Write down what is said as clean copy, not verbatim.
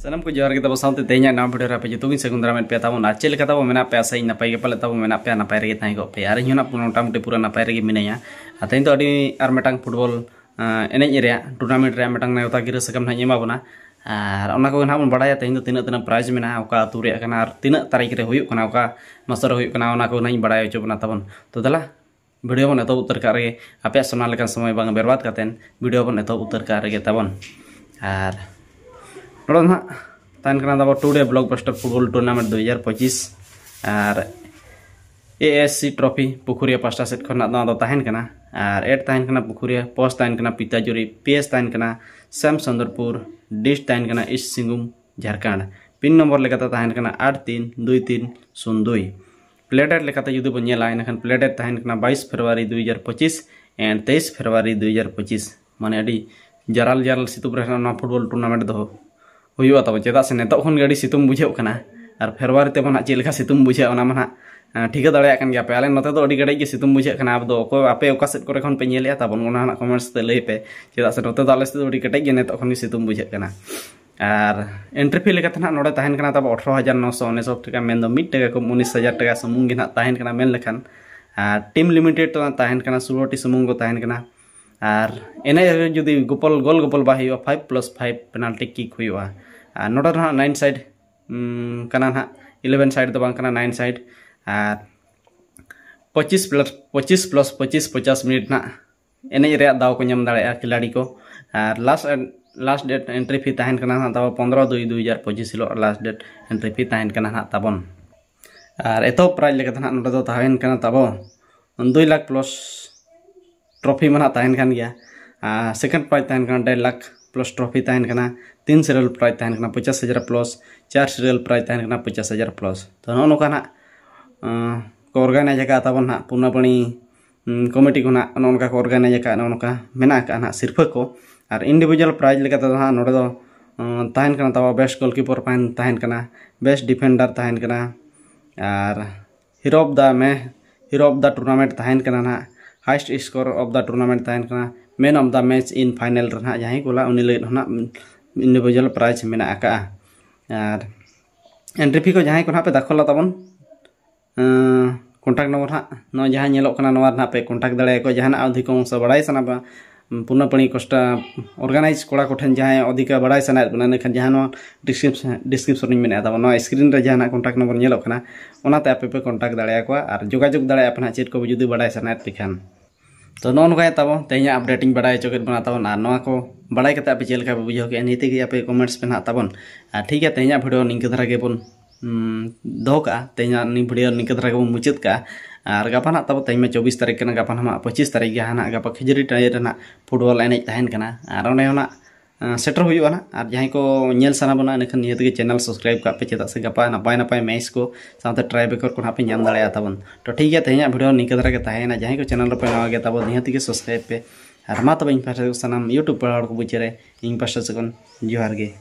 Salam ko johar kita basante tehnya nama video apa jutu gin segundra men peta mon acel kata bo mena pe sai na pai ke pale tabo mena pe na pai rege thai ko pe ari nyuna punon tam te pura na pai rege minaya atain to adi ar metang football enej rea tournament rea metang na uta gira sekam na nyema bona ar ona ko na bon badaya tehin to tina prize mena oka atu rea kana ar tina tarik re huyuk kana oka masar huyuk kana ona ko na badaya chobna tabon to dala video bon eto utar ka rege ape sonal kan samay bang berbat katen video bon eto utar ka rege tabon ar Noron tahan kena tabo today blockbuster football tournament 2025 ar ASC trophy Pukuria pasta set khona na tahan kena ar 8 tahan kena Pukuria post tahan kena Pitajuri PS tahan kena Sam Sundarpur dish tahan kena East Singhum Jharkhand pin nomor lekata tahan kena 832302 player lekata judi bon nyela enakan player tahan kena 22 Februari 2025 and 23 Februari 2025 mane adi jaral situ berana na football tournament do हुआ तब चेदा से नेतो खन गाड़ी सितुम बुझे कना और February ते बना चेलका सितुम बुझे ओना मना ठीक दाड़ा कन गया पे आले नते तो अडी गड़े के सितुम बुझे कना अब दो को आपे ओका सेट करे खन पे नेले तब ओना ना कमेंट्स ते लई पे चेदा से नते तो आले से अडी कटे के नेतो खन सितुम बुझे कना और एंट्री फी लेका तना नोडे ताहेन कना तब 18999 टाका मेन दो 1 टाका को 19000 टाका समुंग गे ना ताहेन कना मेन लेखान टीम लिमिटेड तो ताहेन कना 16 टी समुंग को ताहेन कना और एने जदी गोल गोपल बा हुआ 5+5 पेनाल्टी किक हुआ नोटा ना 9 साइड कना ना 11 साइड तो बांग कना 9 साइड और 25+25 50 मिनट ना एने रे दाव को ñam दाड़े खिलाड़ी को और लास्ट डेट एंट्री फी ताहेन कना ना तब 15/2/2025 हिलो लास्ट डेट एंट्री फी ताहेन कना ना तबन और एतो प्राइज लेका ना नोटा तो ताहेन कना तब 2 लाख प्लस ट्रॉफी मना ताहेन कान गया सेकंड प्राइज ताहेन कना 1.5 लाख प्लस ट्रॉफी ताहेन कना 3 सीरियल प्राइज ताहेन कना 50,000 प्लस 4 सीरियल प्राइज ताहेन कना 50,000 प्लस तो नो नोका ना को ऑर्गेनाइज का ताबन ना पुनापणी कमिटी को ना नोनका को ऑर्गेनाइज का नोनका मेना का ना सिर्फ को और इंडिविजुअल प्राइज लेका तो ना नोडे दो ताहेन कना तब बेस्ट गोलकीपर पाइन ताहेन कना बेस्ट डिफेंडर ताहेन कना और हीरो ऑफ द टूर्नामेंट ताहेन कना ना highest score of the tournament ताहेन कना man of the match in final रहा जहां कोला उनी ले ना इंडिविजुअल प्राइज मेना आका और एंट्री फी को जहां को ना पे दाखला तबन कॉन्टैक्ट नंबर हा न जहां नेलो कना नवा ना पे कॉन्टैक्ट दड़े को जहां अधिक अंश बड़ाई सना बा पुनपणी कष्टा ऑर्गेनाइज कोड़ा कोठन जहां अधिक बड़ाई सना बना ने जहां डिस्क्रिप्शन में मेना तबन स्क्रीन रे जहां कॉन्टैक्ट नंबर नेलो कना ओनाते आपे पे कॉन्टैक्ट दड़े को और जोगाजोग दड़े अपना चेट को जुदी बड़ाई सना तिखान तो नोनका तब तेज अपडेटिंग बड़ा चौकेट बना तबन और को बड़ा पे चलका बुझे के नीति के पे कमेंट्स पे ना तबन ठीक है तेज भिडियो निंक धरा के बन दो का तेज भिडियो निंक धरा के मुचाद का और गापा ना तब तेज 24 तारीख के गापा 25 तारीख के हाँ गापा खिजड़ी टाइम फुटबॉल एनेज तहन कना और ओने सेटर हुआ ना और जहां को नेल साना बना इनखान निहत चैनल सब्सक्राइब का पे चेदा से गपा नपाय मैच को साथ ट्राई बेकर को पे नाम दाड़ा तबन तो ठीक है तेज भिडियो निंक धरा के तहना जहां को चैनल पे नवा गया तब निहत के सब्सक्राइब पे और मा तब इन पास सामान यूट्यूब पर को बुझे इन पास से जोहार गे।